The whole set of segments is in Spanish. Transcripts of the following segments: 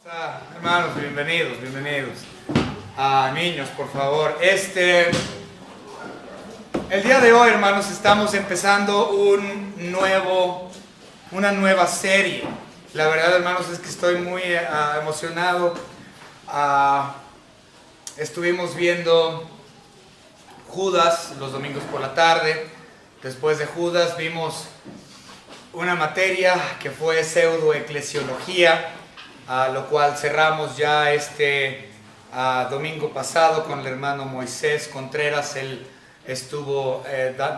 Hermanos, bienvenidos. Niños, por favor. El día de hoy, hermanos, estamos empezando una nueva serie. La verdad, hermanos, es que estoy muy emocionado. Estuvimos viendo Judas los domingos por la tarde. Después de Judas vimos una materia que fue pseudoeclesiología, lo cual cerramos ya domingo pasado con el hermano Moisés Contreras. Él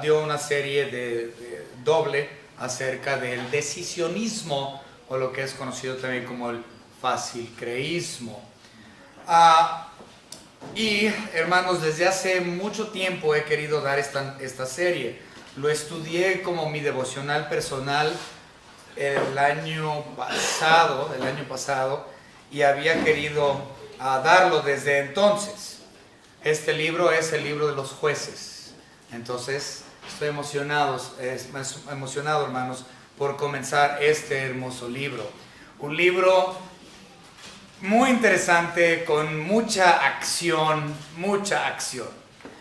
dio una serie de doble acerca del decisionismo, o lo que es conocido también como el facilcreísmo. Y hermanos, desde hace mucho tiempo he querido dar esta serie. Lo estudié como mi devocional personal el año pasado, y había querido darlo desde entonces. Este libro es el libro de los jueces. Entonces estoy emocionado, hermanos, por comenzar este hermoso libro. Un libro muy interesante, con mucha acción.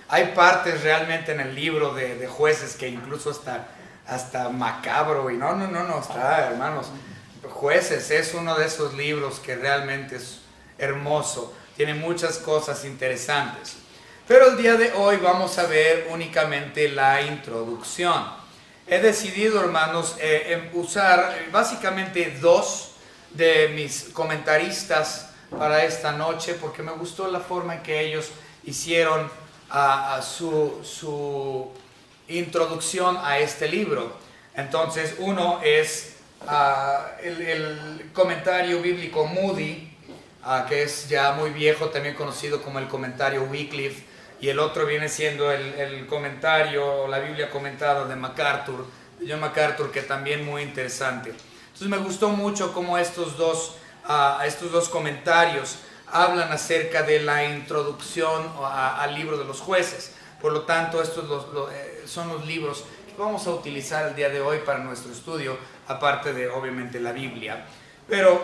Hay partes realmente en el libro de jueces que incluso hasta macabro, y no, está, hermanos. Jueces es uno de esos libros que realmente es hermoso, tiene muchas cosas interesantes. Pero el día de hoy vamos a ver únicamente la introducción. He decidido, hermanos, usar básicamente dos de mis comentaristas para esta noche, porque me gustó la forma en que ellos hicieron su introducción a este libro. Entonces, uno es el comentario bíblico Moody, que es ya muy viejo, también conocido como el comentario Wycliffe, y el otro viene siendo el comentario, la Biblia comentada de John MacArthur, que también muy interesante. Entonces me gustó mucho cómo estos dos comentarios hablan acerca de la introducción al libro de los jueces. Por lo tanto, estos son los libros que vamos a utilizar el día de hoy para nuestro estudio, aparte de, obviamente, la Biblia. Pero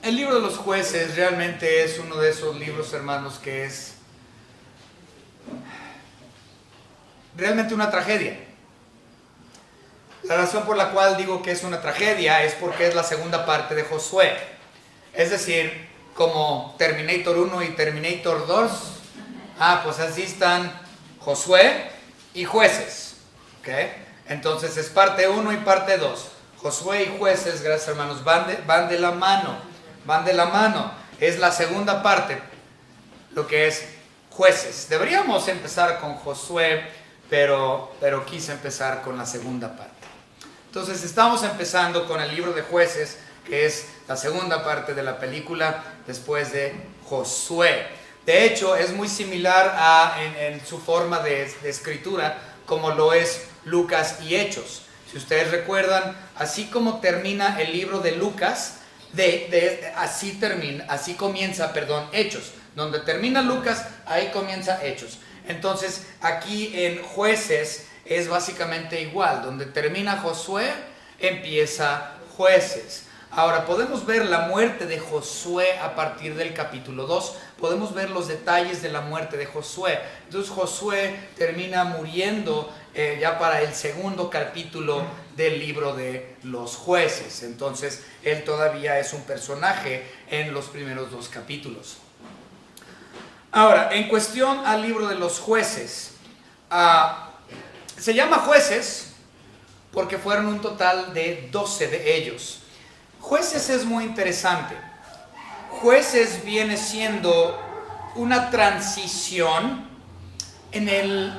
el libro de los jueces realmente es uno de esos libros, hermanos, que es realmente una tragedia. La razón por la cual digo que es una tragedia es porque es la segunda parte de Josué. Es decir, como Terminator 1 y Terminator 2, pues así están Josué y jueces. ¿Okay? Entonces es parte 1 y parte 2. Josué y jueces, gracias hermanos, van de la mano. Es la segunda parte, lo que es jueces. Deberíamos empezar con Josué, pero quise empezar con la segunda parte. Entonces estamos empezando con el libro de jueces, que es la segunda parte de la película después de Josué. De hecho, es muy similar en su forma de escritura como lo es Lucas y Hechos. Si ustedes recuerdan, así como termina el libro de Lucas, así comienza Hechos. Donde termina Lucas, ahí comienza Hechos. Entonces, aquí en Jueces es básicamente igual. Donde termina Josué, empieza Jueces. Ahora, podemos ver la muerte de Josué a partir del capítulo 2. Podemos ver los detalles de la muerte de Josué. Entonces, Josué termina muriendo ya para el segundo capítulo del libro de los jueces. Entonces, él todavía es un personaje en los primeros dos capítulos. Ahora, en cuestión al libro de los jueces, se llama jueces porque fueron un total de 12 de ellos. Jueces es muy interesante. Jueces viene siendo una transición en el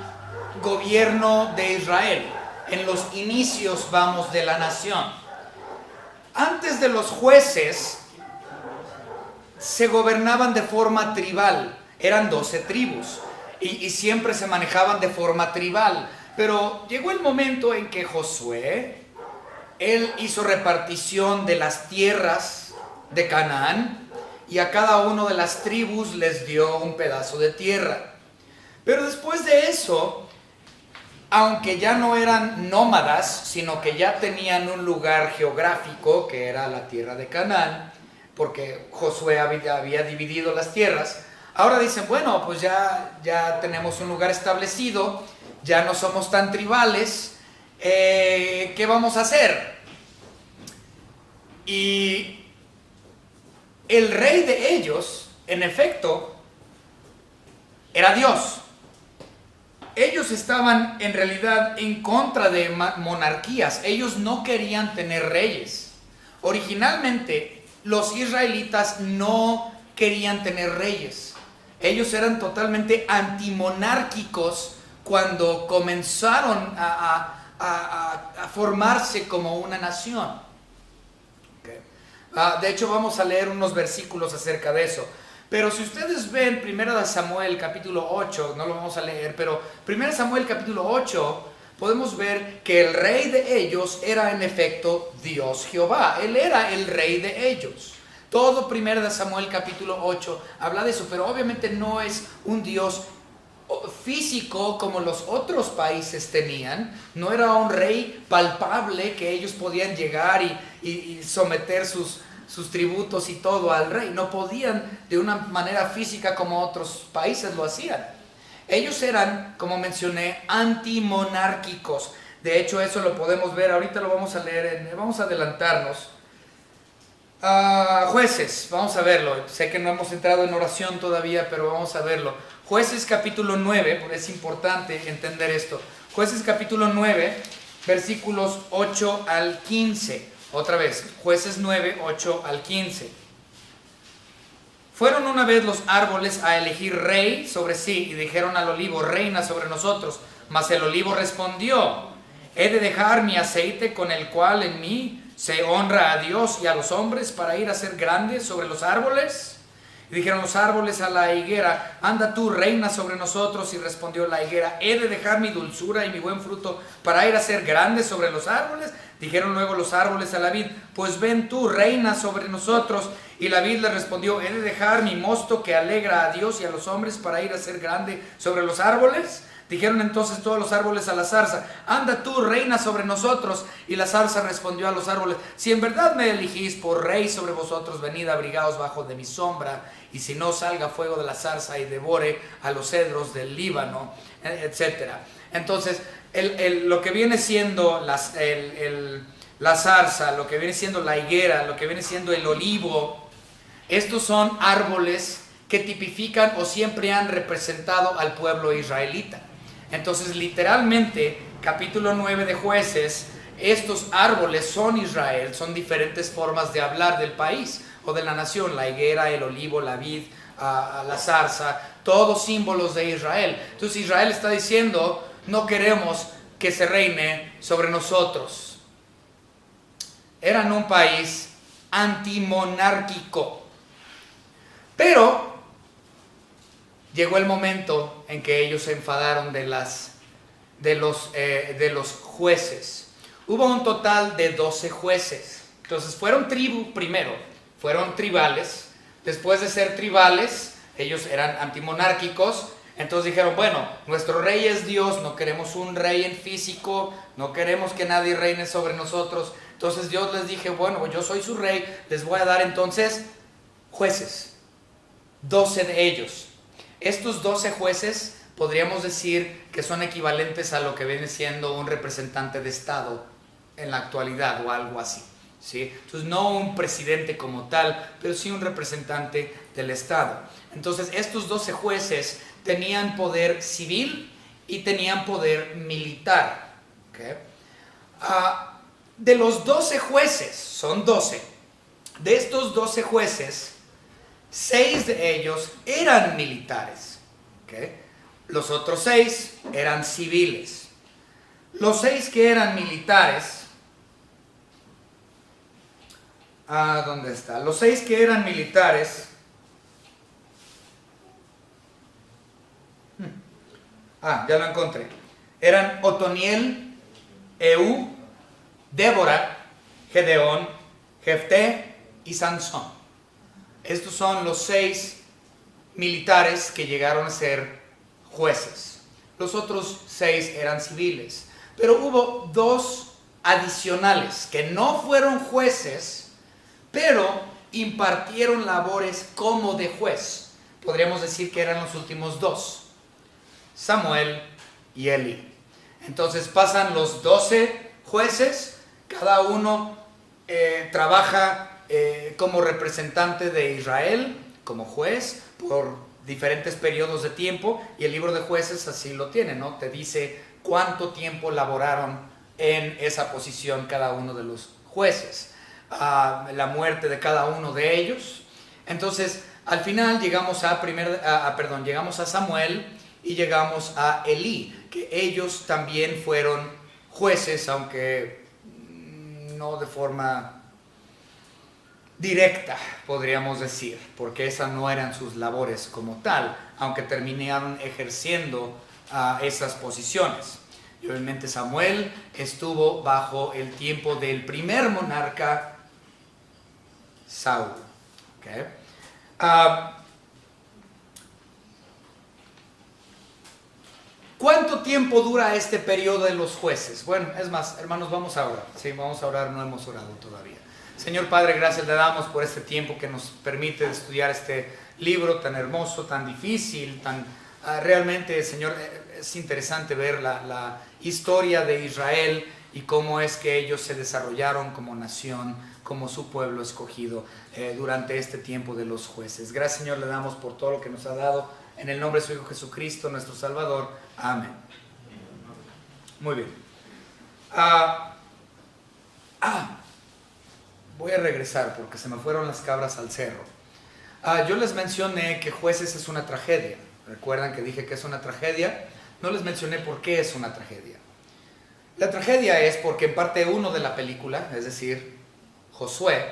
gobierno de Israel, en los inicios, de la nación. Antes de los jueces se gobernaban de forma tribal. Eran 12 tribus y siempre se manejaban de forma tribal. Pero llegó el momento en que Josué, él hizo repartición de las tierras de Canaán, y a cada una de las tribus les dio un pedazo de tierra. Pero después de eso, aunque ya no eran nómadas, sino que ya tenían un lugar geográfico, que era la tierra de Canaán, porque Josué había dividido las tierras. Ahora dicen, bueno, pues ya tenemos un lugar establecido, ya no somos tan tribales, ¿qué vamos a hacer? Y el rey de ellos, en efecto, era Dios. Ellos estaban en realidad en contra de monarquías. Ellos no querían tener reyes. Originalmente, los israelitas no querían tener reyes. Ellos eran totalmente antimonárquicos cuando comenzaron a formarse como una nación. Okay. De hecho, vamos a leer unos versículos acerca de eso. Pero si ustedes ven 1 Samuel capítulo 8, no lo vamos a leer, pero 1 Samuel capítulo 8, podemos ver que el rey de ellos era en efecto Dios Jehová. Él era el rey de ellos. Todo 1 Samuel capítulo 8 habla de eso, pero obviamente no es un Dios físico como los otros países tenían. No era un rey palpable que ellos podían llegar y someter sus tributos y todo al rey. No podían de una manera física como otros países lo hacían. Ellos eran, como mencioné, antimonárquicos. De hecho, eso lo podemos ver, ahorita lo vamos a leer, vamos a adelantarnos. Jueces, vamos a verlo. Sé que no hemos entrado en oración todavía, pero vamos a verlo. Jueces capítulo 9, porque es importante entender esto. Jueces capítulo 9, versículos 8 al 15. Otra vez, Jueces 9, 8 al 15. Fueron una vez los árboles a elegir rey sobre sí, y dijeron al olivo, reina sobre nosotros. Mas el olivo respondió, he de dejar mi aceite con el cual en mí se honra a Dios y a los hombres para ir a ser grande sobre los árboles. Y dijeron los árboles a la higuera, anda tú, reina sobre nosotros. Y respondió la higuera, he de dejar mi dulzura y mi buen fruto para ir a ser grande sobre los árboles. Dijeron luego los árboles a la vid, pues ven tú, reina sobre nosotros. Y la vid le respondió, he de dejar mi mosto que alegra a Dios y a los hombres para ir a ser grande sobre los árboles. Dijeron entonces todos los árboles a la zarza, anda tú, reina sobre nosotros. Y la zarza respondió a los árboles, si en verdad me elegís por rey sobre vosotros, venid abrigaos bajo de mi sombra. Y si no, salga fuego de la zarza y devore a los cedros del Líbano, etc. Entonces, lo que viene siendo la zarza, lo que viene siendo la higuera, lo que viene siendo el olivo, estos son árboles que tipifican o siempre han representado al pueblo israelita. Entonces, literalmente, capítulo 9 de Jueces, estos árboles son Israel, son diferentes formas de hablar del país o de la nación, la higuera, el olivo, la vid, la zarza, todos símbolos de Israel. Entonces Israel está diciendo, no queremos que se reine sobre nosotros. Eran un país antimonárquico, pero llegó el momento en que ellos se enfadaron de los jueces. Hubo un total de 12 jueces. Entonces fueron fueron tribales. Después de ser tribales, ellos eran antimonárquicos. Entonces dijeron, bueno, nuestro rey es Dios, no queremos un rey en físico, no queremos que nadie reine sobre nosotros. Entonces Dios les dije, bueno, yo soy su rey, les voy a dar entonces jueces, 12 de ellos. Estos 12 jueces podríamos decir que son equivalentes a lo que viene siendo un representante de Estado en la actualidad o algo así, ¿sí? Entonces no un presidente como tal, pero sí un representante del Estado. Entonces estos 12 jueces tenían poder civil y tenían poder militar, ¿okay? De los 12 jueces, son 12, de estos 12 jueces, 6 de ellos eran militares, ¿okay? Los otros 6 eran civiles. Los 6 que eran militares, ¿dónde está? Los 6 que eran militares, ya lo encontré. Eran Otoniel, Ehud, Débora, Gedeón, Jefté y Sansón. Estos son los 6 militares que llegaron a ser jueces. Los otros 6 eran civiles. Pero hubo 2 adicionales que no fueron jueces, pero impartieron labores como de juez. Podríamos decir que eran los últimos dos, Samuel y Eli. Entonces pasan los 12 jueces, cada uno trabaja como representante de Israel, como juez, por diferentes periodos de tiempo, y el libro de jueces así lo tiene, ¿no? Te dice cuánto tiempo laboraron en esa posición cada uno de los jueces, la muerte de cada uno de ellos. Entonces, al final llegamos a Samuel y llegamos a Elí, que ellos también fueron jueces, aunque no de forma directa, podríamos decir, porque esas no eran sus labores como tal, aunque terminaron ejerciendo esas posiciones. Y obviamente Samuel estuvo bajo el tiempo del primer monarca, Saúl. ¿Okay? ¿Cuánto tiempo dura este periodo de los jueces? Bueno, es más, hermanos, vamos a orar. Sí, vamos a orar, no hemos orado todavía. Señor Padre, gracias le damos por este tiempo que nos permite estudiar este libro tan hermoso, tan difícil, realmente, Señor, es interesante ver la historia de Israel y cómo es que ellos se desarrollaron como nación, como su pueblo escogido durante este tiempo de los jueces. Gracias, Señor, le damos por todo lo que nos ha dado. En el nombre de su Hijo Jesucristo, nuestro Salvador. Amén. Muy bien. Voy a regresar porque se me fueron las cabras al cerro. Yo les mencioné que Jueces es una tragedia. ¿Recuerdan que dije que es una tragedia? No les mencioné por qué es una tragedia. La tragedia es porque en parte 1 de la película, es decir, Josué,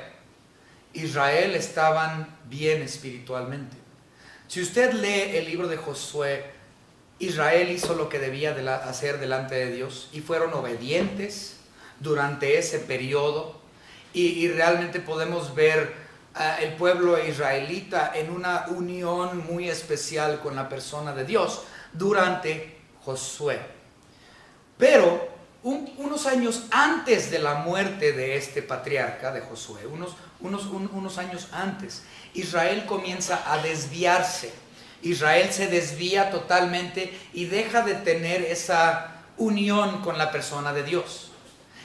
Israel estaban bien espiritualmente. Si usted lee el libro de Josué, Israel hizo lo que debía hacer delante de Dios y fueron obedientes durante ese periodo, y realmente podemos ver el pueblo israelita en una unión muy especial con la persona de Dios durante Josué. Pero unos años antes de la muerte de este patriarca de Josué, unos años antes, Israel comienza a desviarse. Israel se desvía totalmente y deja de tener esa unión con la persona de Dios.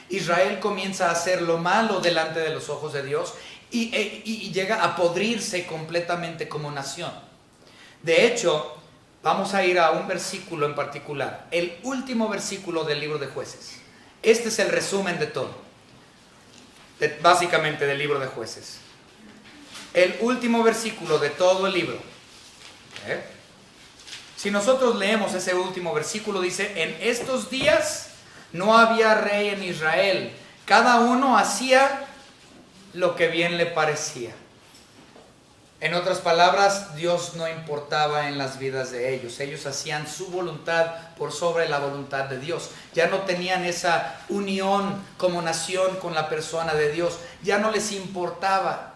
Israel comienza a hacer lo malo delante de los ojos de Dios y llega a podrirse completamente como nación. De hecho, vamos a ir a un versículo en particular, el último versículo del libro de Jueces. Este es el resumen de todo, básicamente del libro de Jueces. El último versículo de todo el libro. Si nosotros leemos ese último versículo, dice: en estos días no había rey en Israel, cada uno hacía lo que bien le parecía. En otras palabras, Dios no importaba en las vidas de ellos. Ellos hacían su voluntad por sobre la voluntad de Dios. Ya no tenían esa unión como nación con la persona de Dios. Ya no les importaba.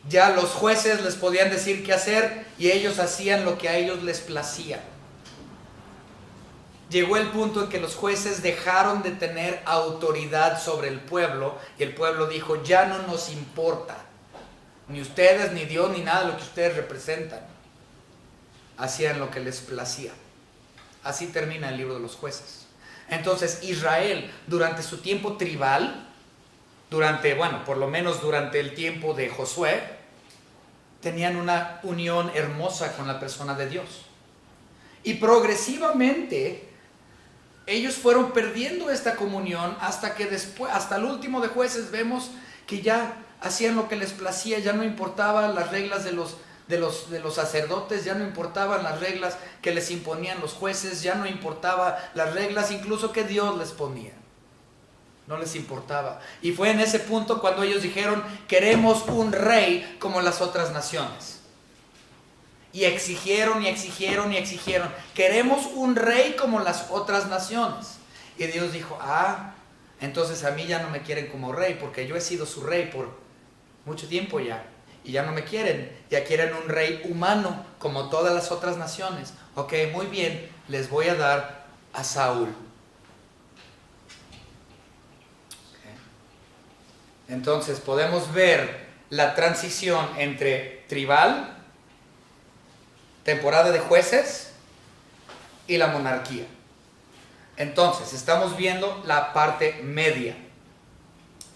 Ya los jueces les podían decir qué hacer y ellos hacían lo que a ellos les placía. Llegó el punto en que los jueces dejaron de tener autoridad sobre el pueblo y el pueblo dijo: ya no nos importa, ni ustedes, ni Dios, ni nada de lo que ustedes representan. Hacían lo que les placía. Así termina el libro de los jueces. Entonces Israel, durante su tiempo tribal, por lo menos durante el tiempo de Josué, tenían una unión hermosa con la persona de Dios. Y progresivamente ellos fueron perdiendo esta comunión hasta que después, hasta el último de Jueces, vemos que ya hacían lo que les placía. Ya no importaban las reglas de los sacerdotes, ya no importaban las reglas que les imponían los jueces, ya no importaban las reglas incluso que Dios les ponía. No les importaba. Y fue en ese punto cuando ellos dijeron: queremos un rey como las otras naciones. Y exigieron y exigieron y exigieron: queremos un rey como las otras naciones. Y Dios dijo: entonces a mí ya no me quieren como rey, porque yo he sido su rey por mucho tiempo ya. Y ya no me quieren, ya quieren un rey humano como todas las otras naciones. Ok, muy bien, les voy a dar a Saúl. Entonces podemos ver la transición entre tribal, temporada de jueces y la monarquía. Entonces estamos viendo la parte media.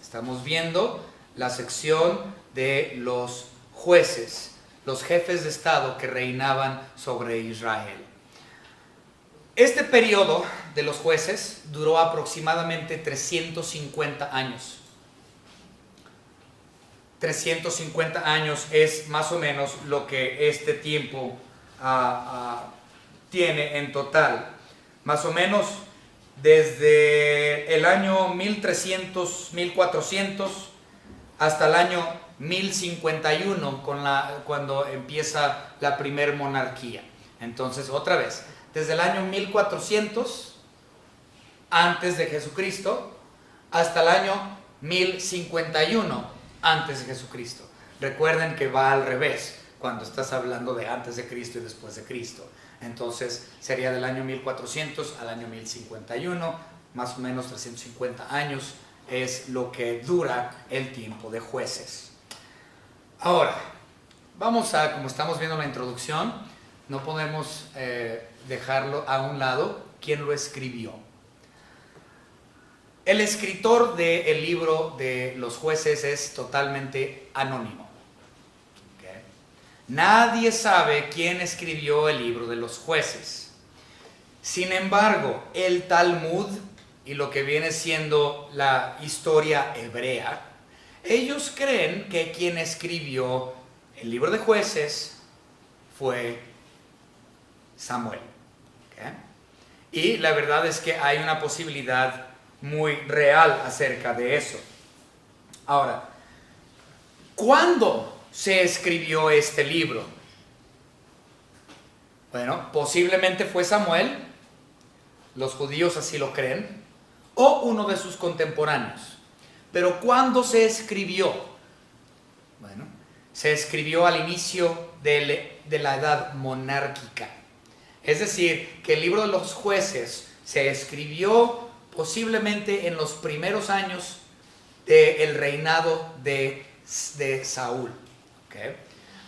Estamos viendo la sección de los jueces, los jefes de Estado que reinaban sobre Israel. Este periodo de los jueces duró aproximadamente 350 años. 350 años es más o menos lo que este tiempo tiene en total. Más o menos desde el año 1300, 1400 hasta el año 1051 cuando empieza la primer monarquía. Entonces, otra vez, desde el año 1400 antes de Jesucristo hasta el año 1051 antes de Jesucristo. Recuerden que va al revés cuando estás hablando de antes de Cristo y después de Cristo. Entonces sería del año 1400 al año 1051, más o menos 350 años es lo que dura el tiempo de jueces. Ahora, vamos a, como estamos viendo en la introducción, no podemos dejarlo a un lado, ¿quién lo escribió? El escritor del libro de los jueces es totalmente anónimo. ¿Okay? Nadie sabe quién escribió el libro de los jueces. Sin embargo, el Talmud y lo que viene siendo la historia hebrea, ellos creen que quien escribió el libro de jueces fue Samuel. ¿Okay? Y la verdad es que hay una posibilidad muy real acerca de eso. Ahora, ¿cuándo se escribió este libro? Bueno, posiblemente fue Samuel, los judíos así lo creen, o uno de sus contemporáneos. Pero ¿cuándo se escribió? Bueno, se escribió al inicio de la edad monárquica. Es decir, que el libro de los jueces se escribió posiblemente en los primeros años del reinado de Saúl. ¿Okay?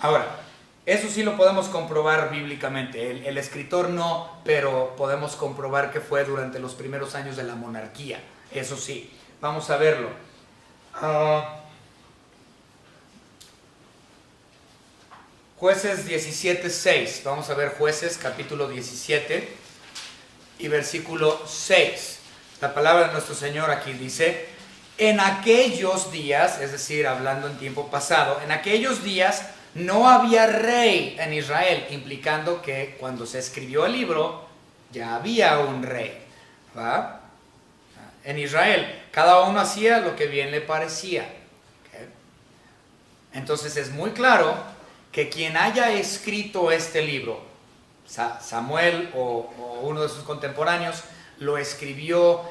Ahora, eso sí lo podemos comprobar bíblicamente. El escritor no, pero podemos comprobar que fue durante los primeros años de la monarquía. Eso sí, vamos a verlo. Jueces 17:6. Vamos a ver Jueces capítulo 17 y versículo 6. La palabra de nuestro Señor aquí dice: en aquellos días, es decir, hablando en tiempo pasado, en aquellos días no había rey en Israel, implicando que cuando se escribió el libro ya había un rey. ¿Va? En Israel, cada uno hacía lo que bien le parecía. ¿Okay? Entonces es muy claro que quien haya escrito este libro, Samuel o uno de sus contemporáneos, lo escribió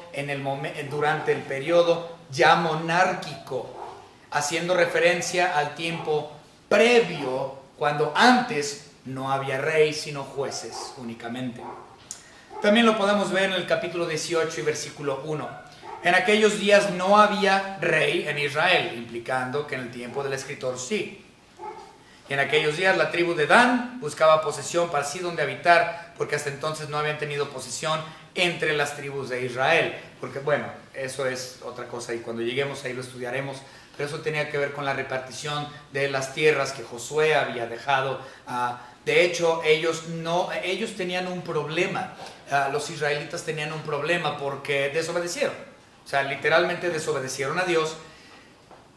durante el periodo ya monárquico, haciendo referencia al tiempo previo, cuando antes no había rey sino jueces únicamente. También lo podemos ver en el capítulo 18 y versículo 1. En aquellos días no había rey en Israel, implicando que en el tiempo del escritor sí. Y en aquellos días la tribu de Dan buscaba posesión para sí donde habitar, porque hasta entonces no habían tenido posesión entre las tribus de Israel. Porque bueno, eso es otra cosa y cuando lleguemos ahí lo estudiaremos. Pero eso tenía que ver con la repartición de las tierras que Josué había dejado. De hecho, ellos tenían un problema. Los israelitas tenían un problema porque desobedecieron. O sea, literalmente desobedecieron a Dios.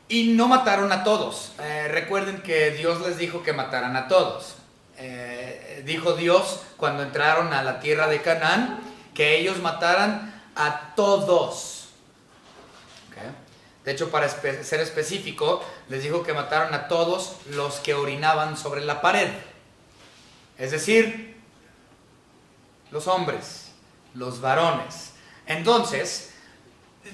Y no mataron a todos. Recuerden que Dios les dijo que mataran a todos. Dijo Dios cuando entraron a la tierra de Canaán que ellos mataran a todos. ¿Okay? De hecho, para ser específico, les dijo que mataron a todos los que orinaban sobre la pared. Es decir, los hombres, los varones. Entonces,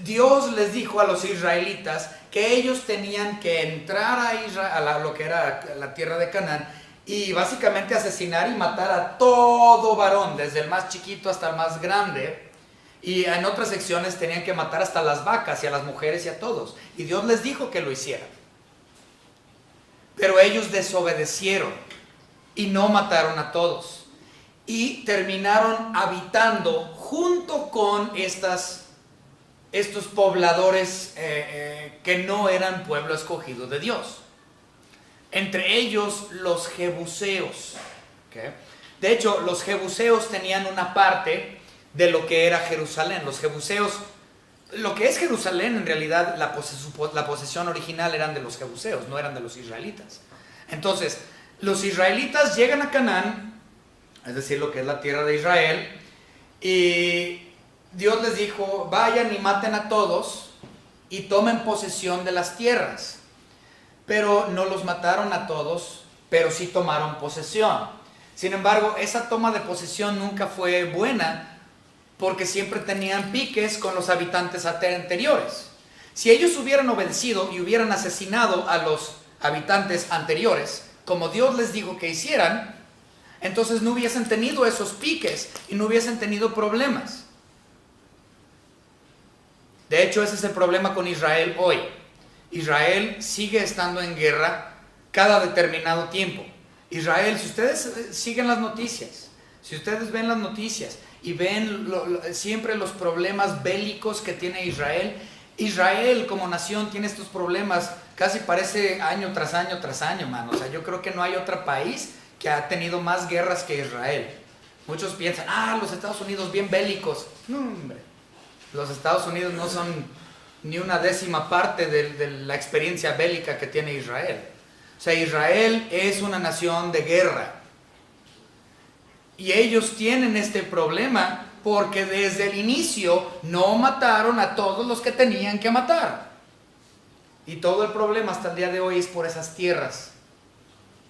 Dios les dijo a los israelitas que ellos tenían que entrar a lo que era la tierra de Canaán y básicamente asesinar y matar a todo varón, desde el más chiquito hasta el más grande, Y en otras secciones tenían que matar hasta las vacas y a las mujeres y a todos. Y Dios les dijo que lo hicieran. Pero ellos desobedecieron y no mataron a todos. Y terminaron habitando junto con estos pobladores que no eran pueblo escogido de Dios. Entre ellos los jebuseos. ¿Okay? De hecho, los jebuseos tenían una parte de lo que era Jerusalén. Los jebuseos, lo que es Jerusalén en realidad, la posesión original eran de los jebuseos, no eran de los israelitas. Entonces, los israelitas llegan a Canaán, es decir, lo que es la tierra de Israel, y Dios les dijo, vayan y maten a todos y tomen posesión de las tierras. Pero no los mataron a todos, pero sí tomaron posesión. Sin embargo, esa toma de posesión nunca fue buena, porque siempre tenían piques con los habitantes anteriores. Si ellos hubieran obedecido y hubieran asesinado a los habitantes anteriores, como Dios les dijo que hicieran, entonces no hubiesen tenido esos piques y no hubiesen tenido problemas. De hecho, ese es el problema con Israel hoy. Israel sigue estando en guerra cada determinado tiempo. Israel, si ustedes siguen las noticias, si ustedes ven las noticias y ven siempre los problemas bélicos que tiene Israel, Israel como nación tiene estos problemas, casi parece año tras año tras año, mano. O sea, yo creo que no hay otro país que ha tenido más guerras que Israel. Muchos piensan, los Estados Unidos bien bélicos. No, hombre, los Estados Unidos no son ni una décima parte de la experiencia bélica que tiene Israel. O sea, Israel es una nación de guerra. Y ellos tienen este problema porque desde el inicio no mataron a todos los que tenían que matar. Y todo el problema hasta el día de hoy es por esas tierras.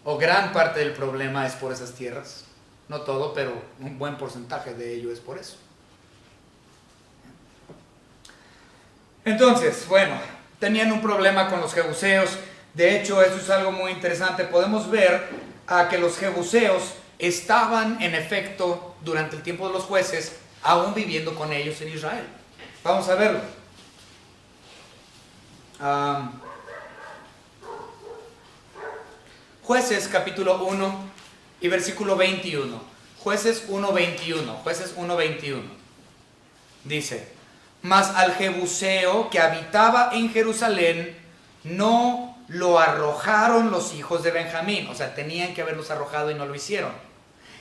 O gran parte del problema es por esas tierras. No todo, pero un buen porcentaje de ello es por eso. Entonces, bueno, tenían un problema con los jebuseos. De hecho, eso es algo muy interesante. Podemos ver que los jebuseos estaban en efecto durante el tiempo de los jueces, aún viviendo con ellos en Israel. Vamos a verlo. Jueces capítulo 1 y versículo 21. Jueces 1:21. Jueces 1:21. Dice: mas al jebuseo que habitaba en Jerusalén no lo arrojaron los hijos de Benjamín. O sea, tenían que haberlos arrojado y no lo hicieron.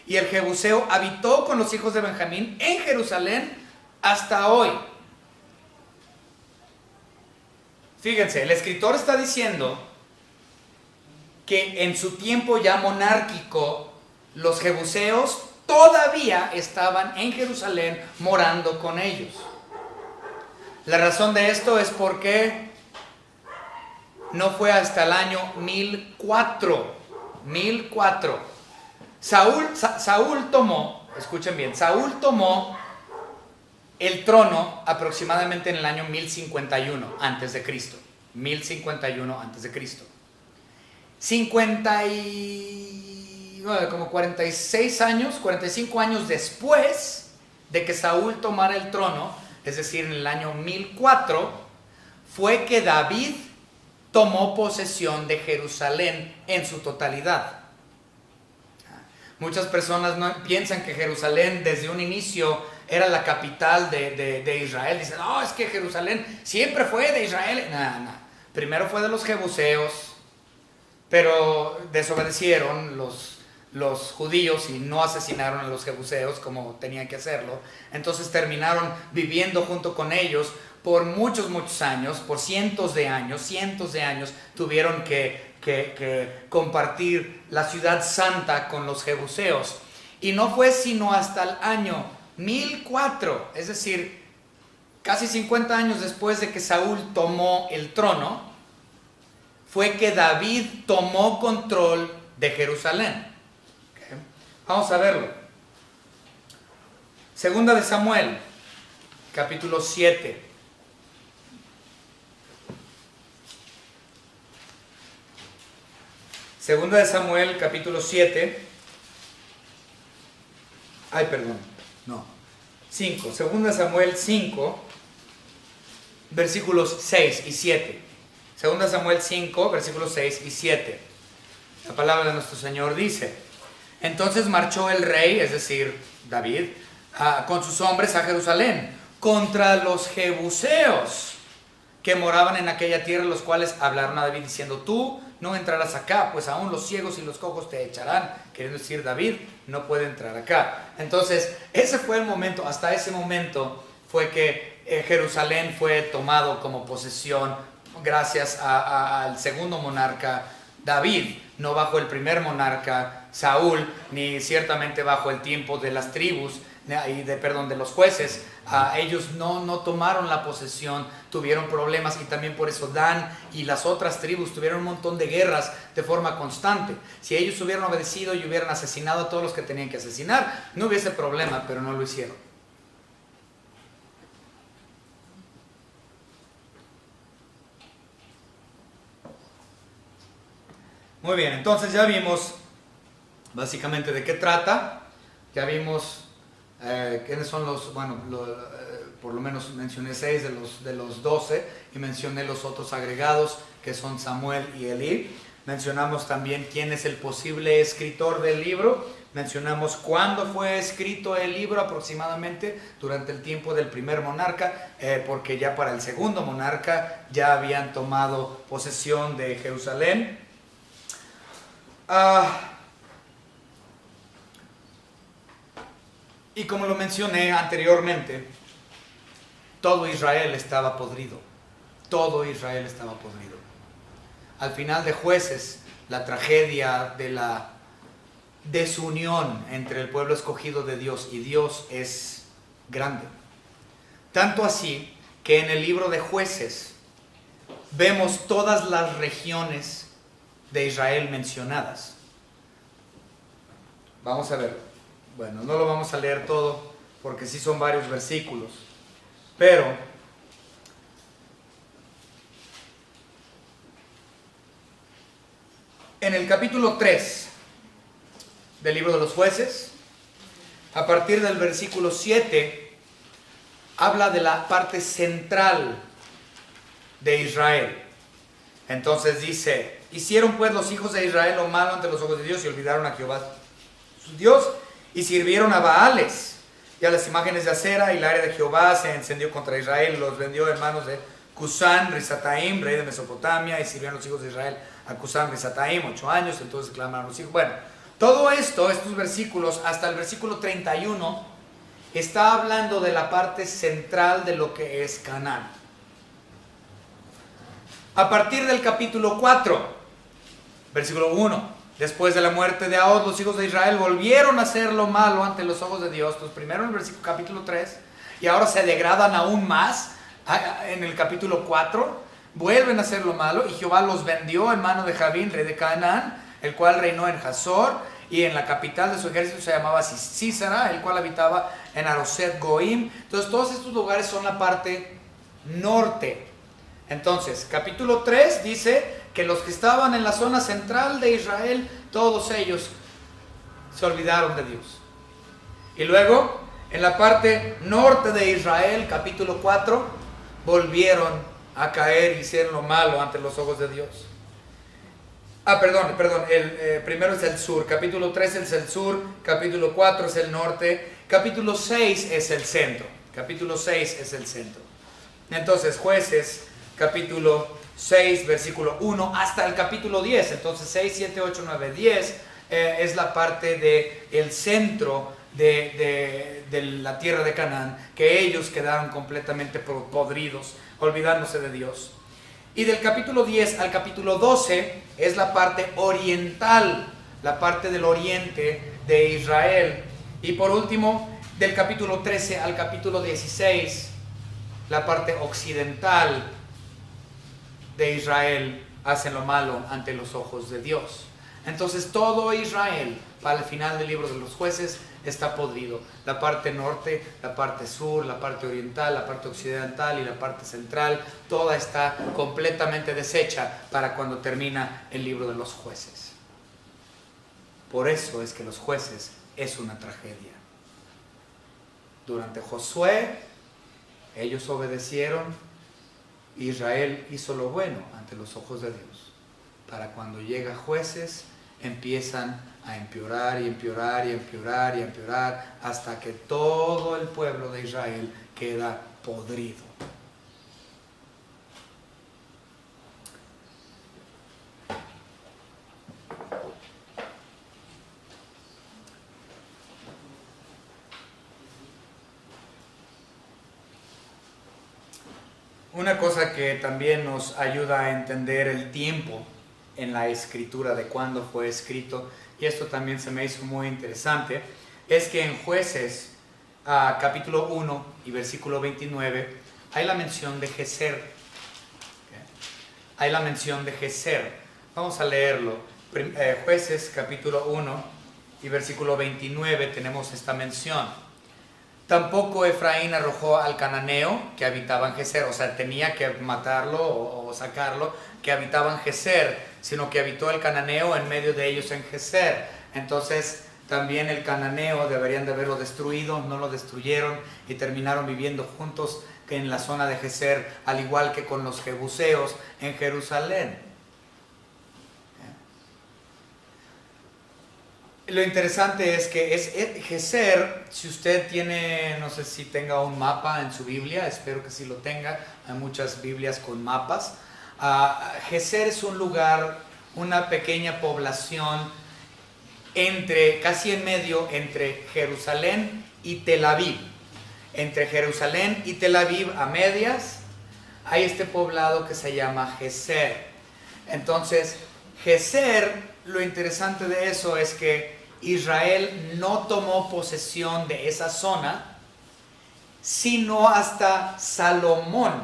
Y el jebuseo habitó con los hijos de Benjamín en Jerusalén hasta hoy. Fíjense, el escritor está diciendo que en su tiempo ya monárquico, los jebuseos todavía estaban en Jerusalén morando con ellos. La razón de esto es porque no fue hasta el año 1004. Saúl tomó, escuchen bien, Saúl tomó el trono aproximadamente en el año 1051 antes de Cristo. 1051 antes de Cristo. 45 años después de que Saúl tomara el trono, es decir, en el año 1004, fue que David tomó posesión de Jerusalén en su totalidad. Muchas personas no piensan que Jerusalén desde un inicio era la capital de Israel. Dicen, no, es que Jerusalén siempre fue de Israel. No. Primero fue de los jebuseos, pero desobedecieron los judíos y no asesinaron a los jebuseos como tenían que hacerlo. Entonces terminaron viviendo junto con ellos por muchos años, por cientos de años, tuvieron que compartir la ciudad santa con los jebuseos. Y no fue sino hasta el año 1004, es decir, casi 50 años después de que Saúl tomó el trono, fue que David tomó control de Jerusalén. Okay. Vamos a verlo. Segunda de Samuel, capítulo 7. Segunda de Samuel, capítulo 7. 5. Segunda Samuel 5, versículos 6 y 7. Segunda Samuel 5, versículos 6 y 7. La palabra de nuestro Señor dice: entonces marchó el rey, es decir, David, con sus hombres a Jerusalén, contra los jebuseos que moraban en aquella tierra, los cuales hablaron a David diciendo: tú no entrarás acá, pues aún los ciegos y los cojos te echarán. Queriendo decir, David no puede entrar acá. Entonces, ese fue el momento, hasta ese momento fue que Jerusalén fue tomado como posesión gracias al segundo monarca David, no bajo el primer monarca Saúl, ni ciertamente bajo el tiempo de las tribus, de los jueces. Ellos no tomaron la posesión, tuvieron problemas, y también por eso Dan y las otras tribus tuvieron un montón de guerras de forma constante. Si ellos hubieran obedecido y hubieran asesinado a todos los que tenían que asesinar, no hubiese problema, pero no lo hicieron. Muy bien, entonces ya vimos básicamente de qué trata, ya vimos quiénes son los, por lo menos mencioné 6 de los 12, y mencioné los otros agregados que son Samuel y Elí. Mencionamos también quién es el posible escritor del libro, mencionamos cuándo fue escrito el libro, aproximadamente durante el tiempo del primer monarca, porque ya para el segundo monarca ya habían tomado posesión de Jerusalén. Y como lo mencioné anteriormente, todo Israel estaba podrido. Todo Israel estaba podrido. Al final de Jueces, la tragedia de la desunión entre el pueblo escogido de Dios y Dios es grande. Tanto así que en el libro de Jueces vemos todas las regiones de Israel mencionadas. Vamos a ver. Bueno, no lo vamos a leer todo porque sí son varios versículos, pero en el capítulo 3 del libro de los Jueces, a partir del versículo 7, habla de la parte central de Israel. Entonces dice: hicieron pues los hijos de Israel lo malo ante los ojos de Dios y olvidaron a Jehová su Dios, y sirvieron a Baales y a las imágenes de acera, y el área de Jehová se encendió contra Israel y los vendió en manos de Cusán Risataim, rey de Mesopotamia, y sirvieron los hijos de Israel a Cusán Risataim 8 años. Entonces clamaron los hijos. Bueno, todo esto, estos versículos, hasta el versículo 31, está hablando de la parte central de lo que es Canaán. A partir del capítulo 4, versículo 1, después de la muerte de Ahod, los hijos de Israel volvieron a hacer lo malo ante los ojos de Dios. Entonces, primero en el versículo capítulo 3, y ahora se degradan aún más en el capítulo 4, vuelven a hacer lo malo, y Jehová los vendió en mano de Javín, rey de Canaán, el cual reinó en Hazor, y en la capital de su ejército se llamaba Sísara, el cual habitaba en Aroset Goim. Entonces, todos estos lugares son la parte norte. Entonces, capítulo 3 dice que los que estaban en la zona central de Israel, todos ellos se olvidaron de Dios. Y luego, en la parte norte de Israel, capítulo 4, volvieron a caer y hicieron lo malo ante los ojos de Dios. Primero es el sur, capítulo 3 es el sur, capítulo 4 es el norte, capítulo 6 es el centro. Capítulo 6 es el centro. Entonces, Jueces, capítulo 6, versículo 1 hasta el capítulo 10. Entonces 6, 7, 8, 9, 10 es la parte del centro de la tierra de Canaán, que ellos quedaron completamente podridos, olvidándose de Dios. Y del capítulo 10 al capítulo 12 es la parte oriental, la parte del oriente de Israel. Y por último, del capítulo 13 al capítulo 16, la parte occidental de Israel hacen lo malo ante los ojos de Dios. Entonces todo Israel, para el final del libro de los Jueces, está podrido. La parte norte, la parte sur, la parte oriental, la parte occidental y la parte central, toda está completamente deshecha para cuando termina el libro de los Jueces. Por eso es que los Jueces es una tragedia. Durante Josué, ellos obedecieron, Israel hizo lo bueno ante los ojos de Dios. Para cuando llega Jueces, empiezan a empeorar y empeorar y empeorar y empeorar hasta que todo el pueblo de Israel queda podrido. Una cosa que también nos ayuda a entender el tiempo en la escritura de cuándo fue escrito, y esto también se me hizo muy interesante, es que en Jueces, capítulo 1 y versículo 29, hay la mención de Geser. ¿Okay? Hay la mención de Geser. Vamos a leerlo. Jueces, capítulo 1 y versículo 29, tenemos esta mención. Tampoco Efraín arrojó al cananeo que habitaba en Geser, o sea, tenía que matarlo o sacarlo, que habitaba en Geser, sino que habitó el cananeo en medio de ellos en Geser. Entonces, también el cananeo deberían de haberlo destruido, no lo destruyeron y terminaron viviendo juntos en la zona de Geser, al igual que con los jebuseos en Jerusalén. Lo interesante es que Geser, si usted tiene, no sé si tenga un mapa en su Biblia, espero que sí lo tenga, hay muchas Biblias con mapas. Geser es un lugar, una pequeña población casi en medio entre Jerusalén y Tel Aviv. Entre Jerusalén y Tel Aviv, a medias, hay este poblado que se llama Geser. Entonces, Geser, lo interesante de eso es que Israel no tomó posesión de esa zona, sino hasta Salomón,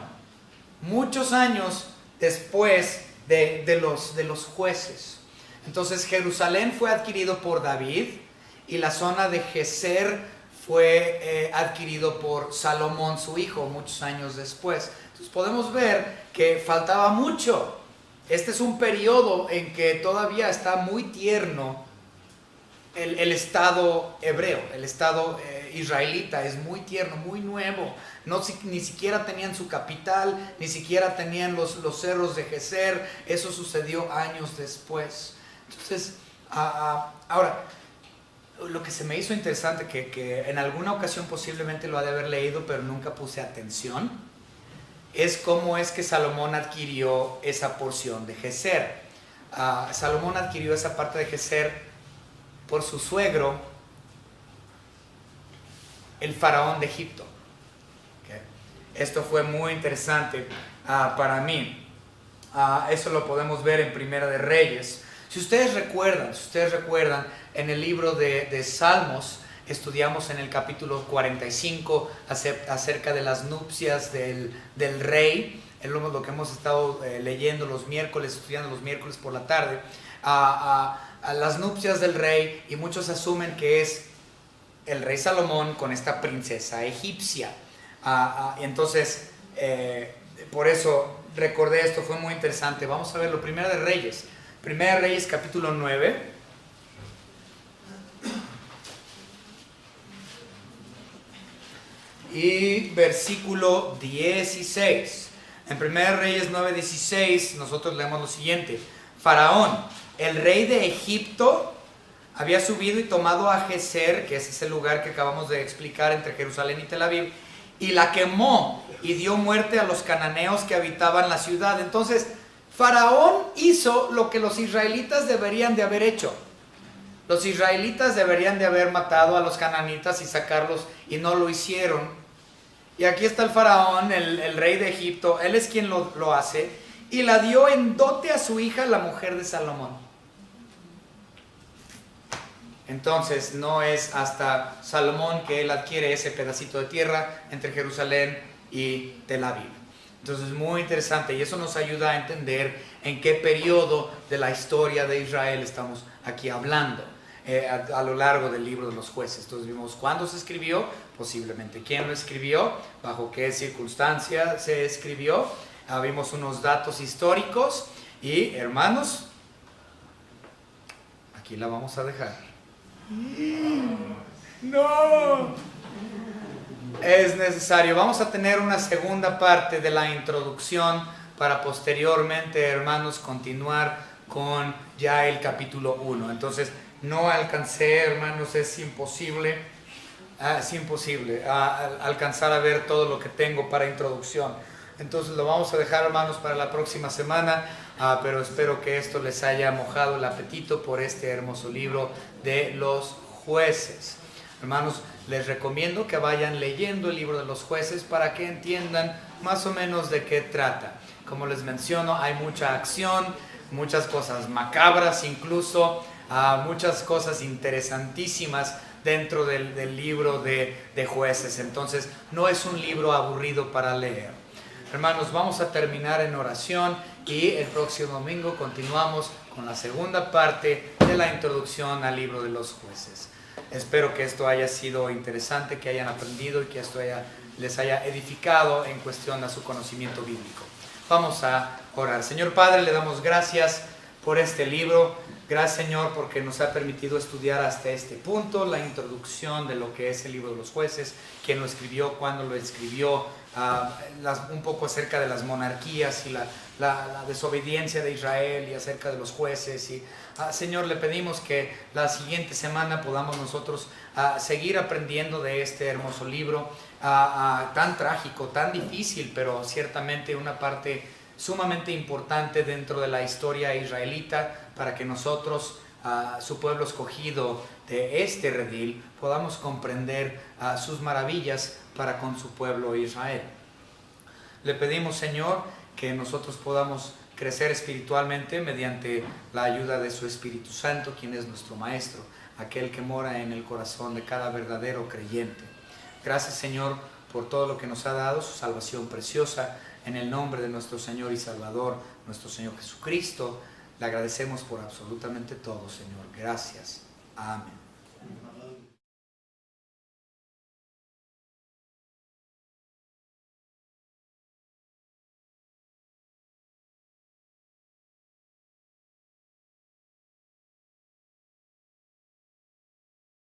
muchos años después de los jueces. Entonces Jerusalén fue adquirido por David y la zona de Geser fue adquirido por Salomón, su hijo, muchos años después. Entonces podemos ver que faltaba mucho. Este es un periodo en que todavía está muy tierno el Estado hebreo, el Estado israelita, es muy tierno, muy nuevo. Ni siquiera tenían su capital, ni siquiera tenían los cerros de Geser. Eso sucedió años después. Entonces, ahora, lo que se me hizo interesante, que en alguna ocasión posiblemente lo ha de haber leído, pero nunca puse atención, es cómo es que Salomón adquirió esa porción de Geser. Salomón adquirió esa parte de Geser por su suegro, el faraón de Egipto. ¿Okay? Esto fue muy interesante para mí. Eso lo podemos ver en Primera de Reyes. Si ustedes recuerdan, en el libro de Salmos, estudiamos en el capítulo 45 acerca de las nupcias del rey. Es lo que hemos estado leyendo los miércoles, estudiando los miércoles por la tarde. A las nupcias del rey, y muchos asumen que es el rey Salomón con esta princesa egipcia. Entonces, por eso recordé esto, fue muy interesante. Vamos a verlo, Primera de Reyes capítulo 9. Y versículo 16. En Primera de Reyes 9:16 nosotros leemos lo siguiente: Faraón, el rey de Egipto, había subido y tomado a Geser, que es ese lugar que acabamos de explicar entre Jerusalén y Tel Aviv, y la quemó y dio muerte a los cananeos que habitaban la ciudad. Entonces, Faraón hizo lo que los israelitas deberían de haber hecho. Los israelitas deberían de haber matado a los cananitas y sacarlos, y no lo hicieron. Y aquí está el faraón, el rey de Egipto, él es quien lo hace, y la dio en dote a su hija, la mujer de Salomón. Entonces no es hasta Salomón que él adquiere ese pedacito de tierra entre Jerusalén y Tel Aviv. Entonces muy interesante, y eso nos ayuda a entender en qué periodo de la historia de Israel estamos aquí hablando a lo largo del libro de los jueces. Entonces vimos cuándo se escribió, posiblemente quién lo escribió, bajo qué circunstancia se escribió. Vimos unos datos históricos y, hermanos, aquí la vamos a dejar. No, es necesario. Vamos a tener una segunda parte de la introducción para posteriormente, hermanos, continuar con ya el capítulo 1. Entonces, no alcancé, hermanos, es imposible alcanzar a ver todo lo que tengo para introducción. Entonces lo vamos a dejar, hermanos, para la próxima semana, pero espero que esto les haya mojado el apetito por este hermoso libro de los jueces. Hermanos, les recomiendo que vayan leyendo el libro de los jueces para que entiendan más o menos de qué trata. Como les menciono, hay mucha acción, muchas cosas macabras incluso, muchas cosas interesantísimas dentro del libro de jueces. Entonces, no es un libro aburrido para leer. Hermanos, vamos a terminar en oración y el próximo domingo continuamos con la segunda parte de la introducción al libro de los jueces. Espero que esto haya sido interesante, que hayan aprendido y que esto les haya edificado en cuestión a su conocimiento bíblico. Vamos a orar. Señor Padre, le damos gracias por este libro. Gracias, Señor, porque nos ha permitido estudiar hasta este punto la introducción de lo que es el libro de los jueces, quién lo escribió, cuándo lo escribió, un poco acerca de las monarquías y la desobediencia de Israel y acerca de los jueces. Y Señor, le pedimos que la siguiente semana podamos nosotros seguir aprendiendo de este hermoso libro, tan trágico, tan difícil, pero ciertamente una parte sumamente importante dentro de la historia israelita, para que nosotros, su pueblo escogido de este redil, podamos comprender sus maravillas para con su pueblo Israel. Le pedimos, Señor, que nosotros podamos crecer espiritualmente mediante la ayuda de su Espíritu Santo, quien es nuestro Maestro, aquel que mora en el corazón de cada verdadero creyente. Gracias, Señor, por todo lo que nos ha dado, su salvación preciosa, en el nombre de nuestro Señor y Salvador, nuestro Señor Jesucristo. Le agradecemos por absolutamente todo, Señor. Gracias. Amén.